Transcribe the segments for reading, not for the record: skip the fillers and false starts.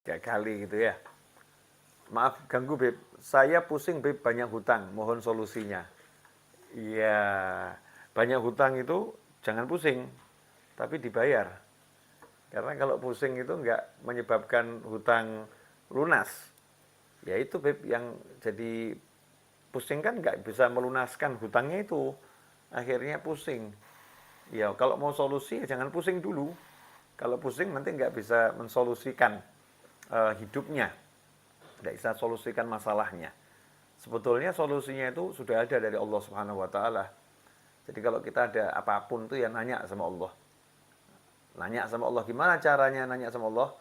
kali gitu ya. Maaf ganggu Beb, saya pusing Beb, banyak hutang, mohon solusinya. Iya, banyak hutang itu jangan pusing, tapi dibayar. Karena kalau pusing itu nggak menyebabkan hutang lunas. Ya itu Beb, yang jadi pusing kan nggak bisa melunaskan hutangnya itu. Akhirnya pusing. Ya kalau mau solusi ya jangan pusing dulu. Kalau pusing nanti nggak bisa mensolusikan hidupnya. Nggak bisa solusikan masalahnya. Sebetulnya solusinya itu sudah ada dari Allah Subhanahu wa taala. Jadi kalau kita ada apapun tuh ya nanya sama Allah. Nanya sama Allah, gimana caranya nanya sama Allah?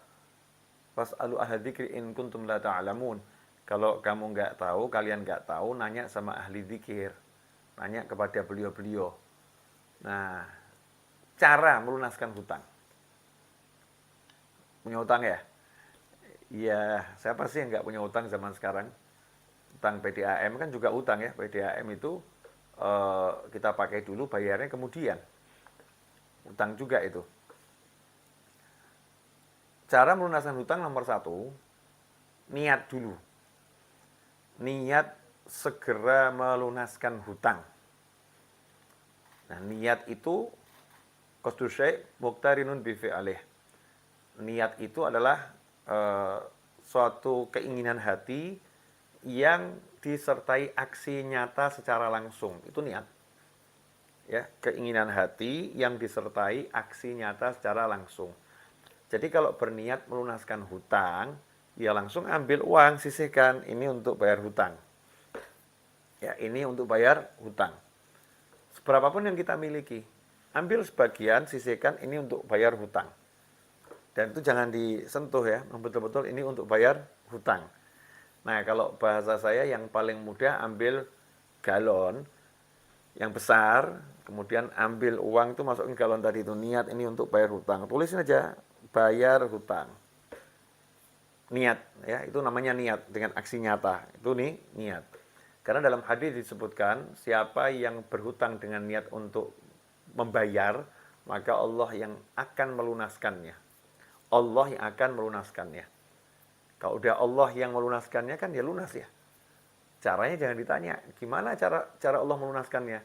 Fas'alu ahla dzikri in kuntum la ta'lamun. Kalau kamu nggak tahu, kalian nggak tahu, nanya sama ahli zikir. Nanya kepada beliau-beliau. Nah, cara melunaskan hutang. Punya hutang ya? Iya, siapa sih yang nggak punya hutang zaman sekarang? Hutang PDAM kan juga hutang ya. PDAM itu kita pakai dulu, bayarnya kemudian. Hutang juga itu. Cara melunaskan hutang nomor satu, niat dulu. Niat segera melunaskan hutang. Nah, niat itu qasdu syai' muqtarinun bi fi'lih. Niat itu adalah suatu keinginan hati yang disertai aksi nyata secara langsung. Itu niat. Ya, keinginan hati yang disertai aksi nyata secara langsung. Jadi kalau berniat melunaskan hutang, ya langsung ambil uang, sisihkan, ini untuk bayar hutang. Ya, ini untuk bayar hutang. Seberapapun yang kita miliki, ambil sebagian, sisihkan, ini untuk bayar hutang. Dan itu jangan disentuh ya, betul-betul ini untuk bayar hutang. Nah, kalau bahasa saya yang paling mudah, ambil galon yang besar, kemudian ambil uang itu masukin galon tadi itu, niat ini untuk bayar hutang. Tulisin aja, bayar hutang. Niat, ya, itu namanya niat dengan aksi nyata. Itu nih niat. Karena dalam hadis disebutkan, siapa yang berhutang dengan niat untuk membayar, maka Allah yang akan melunaskannya. Allah yang akan melunaskannya. Kalau udah Allah yang melunaskannya kan dia lunas ya. Caranya jangan ditanya, gimana cara Allah melunaskannya?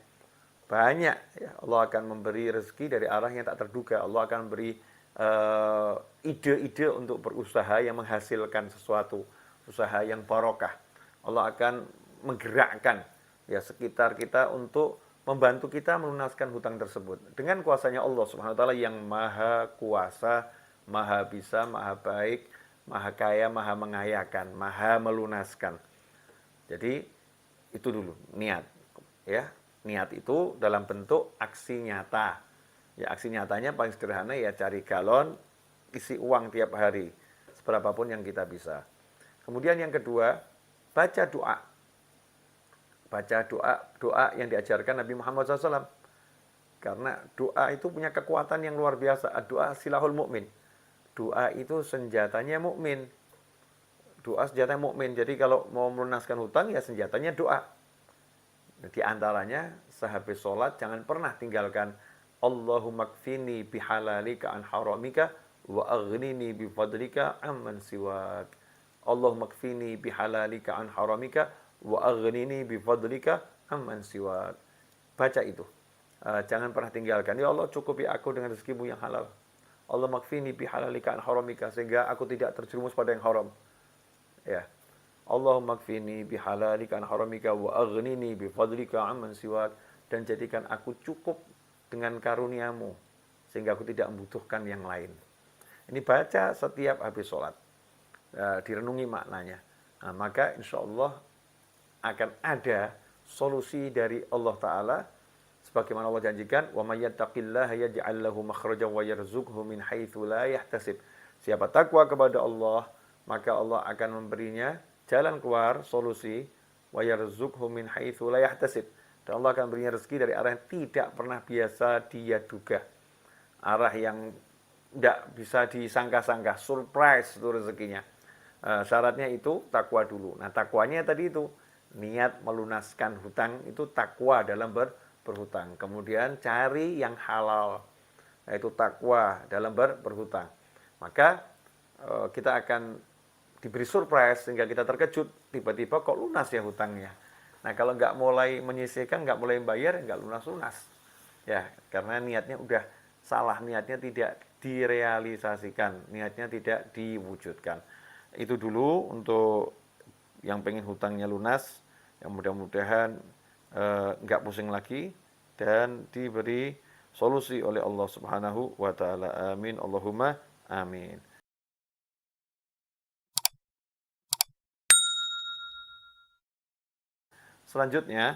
Banyak ya, Allah akan memberi rezeki dari arah yang tak terduga. Allah akan beri ide-ide untuk berusaha yang menghasilkan sesuatu, usaha yang barokah. Allah akan menggerakkan ya sekitar kita untuk membantu kita melunaskan hutang tersebut dengan kuasanya Allah Subhanahu wa taala yang maha kuasa, maha bisa, maha baik, maha kaya, maha mengayakan, maha melunaskan. Jadi itu dulu niat ya. Niat itu dalam bentuk aksi nyata. Ya, aksi nyatanya paling sederhana ya cari galon, isi uang tiap hari, seberapapun yang kita bisa. Kemudian yang kedua, baca doa. Baca doa yang diajarkan Nabi Muhammad SAW. Karena doa itu punya kekuatan yang luar biasa. Doa silahul mukmin. Doa itu senjatanya mukmin. Doa senjatanya mukmin. Jadi kalau mau melunaskan hutang ya senjatanya doa. Di antaranya sehabis sholat jangan pernah tinggalkan Allahumma kfini bihalalika an haramika wa aghnini bifadlika amman siwak. Allahumma kfini bihalalika an haramika wa aghnini bifadlika amman siwak. Baca itu. Jangan pernah tinggalkan. Ya Allah, cukupi aku dengan rezekimu yang halal. Allah makfini bihalalika an haramika, sehingga aku tidak terjerumus pada yang haram. Ya. Allahumma kfini bihalalika an haramika wa aghnini bifadlika amman siwak, dan jadikan aku cukup dengan karuniamu sehingga aku tidak membutuhkan yang lain. Ini baca setiap habis sholat, direnungi maknanya. Nah, maka insya Allah akan ada solusi dari Allah Ta'ala sebagaimana Allah janjikan, wa may yattaqillaha yaj'al lahu makhrajan wa yarzuqhu min haitsu la yahtasib. Siapa takwa kepada Allah, maka Allah akan memberinya jalan keluar, solusi, wa yarzuqhu min haitsu la yahtasib. Dan Allah akan berinya rezeki dari arah yang tidak pernah biasa dia duga. Arah yang tidak bisa disangka-sangka, surprise itu rezekinya. Syaratnya itu takwa dulu. Nah, takwanya tadi itu niat melunaskan hutang, itu takwa dalam berhutang. Kemudian cari yang halal, yaitu takwa dalam berhutang. Maka kita akan diberi surprise sehingga kita terkejut, tiba-tiba kok lunas ya hutangnya. Nah, kalau nggak mulai menyisihkan, nggak mulai bayar, nggak lunas-lunas. Ya, karena niatnya udah salah, niatnya tidak direalisasikan, niatnya tidak diwujudkan. Itu dulu untuk yang pengen hutangnya lunas, yang mudah-mudahan nggak pusing lagi dan diberi solusi oleh Allah Subhanahu wa taala. Amin. Allahumma amin. Selanjutnya,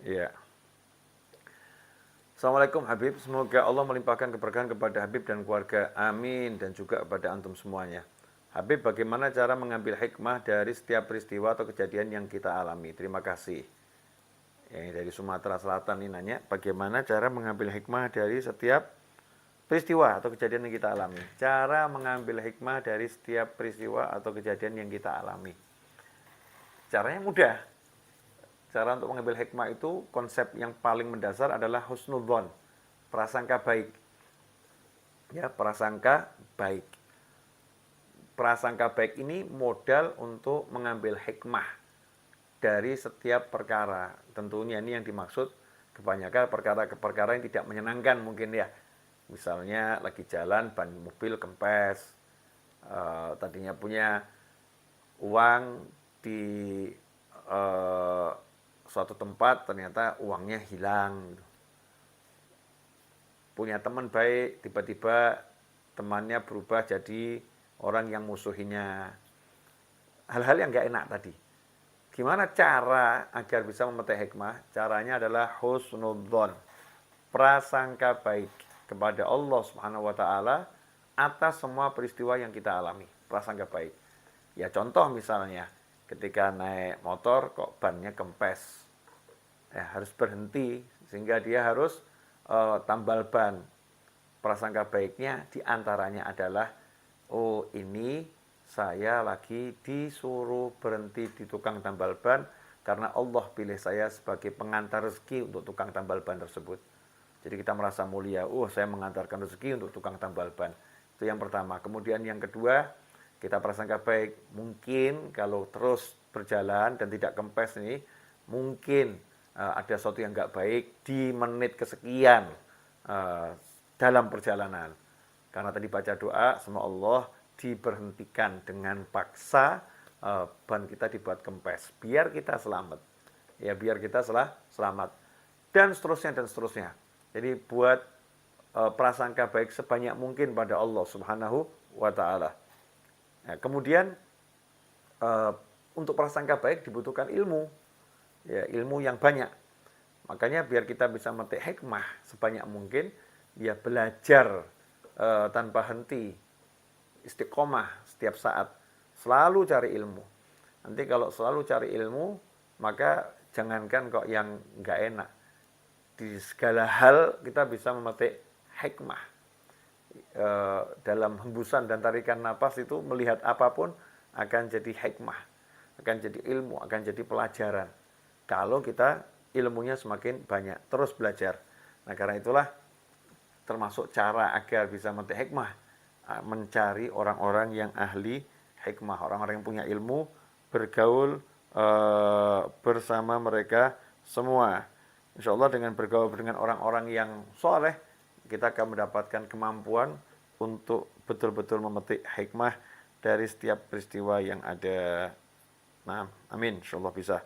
ya. Assalamualaikum Habib, semoga Allah melimpahkan keberkahan kepada Habib dan keluarga. Amin. Dan juga kepada antum semuanya. Habib, bagaimana cara mengambil hikmah dari setiap peristiwa atau kejadian yang kita alami? Terima kasih. Yang dari Sumatera Selatan ini nanya, bagaimana cara mengambil hikmah dari setiap peristiwa atau kejadian yang kita alami? Cara mengambil hikmah dari setiap peristiwa atau kejadian yang kita alami. Caranya mudah. Cara untuk mengambil hikmah itu, konsep yang paling mendasar adalah husnudzon, prasangka baik. Ya, prasangka baik. Prasangka baik ini modal untuk mengambil hikmah dari setiap perkara. Tentunya ini yang dimaksud kebanyakan perkara-perkara yang tidak menyenangkan mungkin ya. Misalnya lagi jalan, ban mobil kempes, tadinya punya uang di suatu tempat ternyata uangnya hilang. Punya teman baik, tiba-tiba temannya berubah jadi orang yang musuhinya. Hal-hal yang nggak enak tadi. Gimana cara agar bisa memetik hikmah? Caranya adalah husnudzon, prasangka baik kepada Allah Subhanahu wa taala atas semua peristiwa yang kita alami. Prasangka baik. Ya contoh misalnya, ketika naik motor kok bannya kempes. Ya, harus berhenti sehingga dia harus tambal ban. Prasangka baiknya diantaranya adalah, oh ini saya lagi disuruh berhenti di tukang tambal ban karena Allah pilih saya sebagai pengantar rezeki untuk tukang tambal ban tersebut. Jadi kita merasa mulia, saya mengantarkan rezeki untuk tukang tambal ban. Itu yang pertama. Kemudian yang kedua, kita prasangka baik. Mungkin kalau terus berjalan dan tidak kempes nih, mungkin ada sesuatu yang nggak baik di menit kesekian dalam perjalanan. Karena tadi baca doa, sama Allah diberhentikan dengan paksa, ban kita dibuat kempes. Biar kita selamat. Ya, biar kita selamat. Dan seterusnya, dan seterusnya. Jadi buat prasangka baik sebanyak mungkin pada Allah Subhanahu wa ta'ala. Nah, kemudian untuk prasangka baik dibutuhkan ilmu. Ya, ilmu yang banyak. Makanya biar kita bisa memetik hikmah sebanyak mungkin, ya belajar tanpa henti, istiqomah setiap saat, selalu cari ilmu. Nanti kalau selalu cari ilmu, maka jangankan kok yang nggak enak, di segala hal kita bisa memetik hikmah. Dalam hembusan dan tarikan napas itu melihat apapun akan jadi hikmah, akan jadi ilmu, akan jadi pelajaran. Kalau kita ilmunya semakin banyak, terus belajar. Nah, karena itulah termasuk cara agar bisa memetik hikmah, mencari orang-orang yang ahli hikmah, orang-orang yang punya ilmu, bergaul bersama mereka semua. Insya Allah dengan bergaul dengan orang-orang yang soleh, kita akan mendapatkan kemampuan untuk betul-betul memetik hikmah dari setiap peristiwa yang ada. Nah, amin. Insya Allah bisa.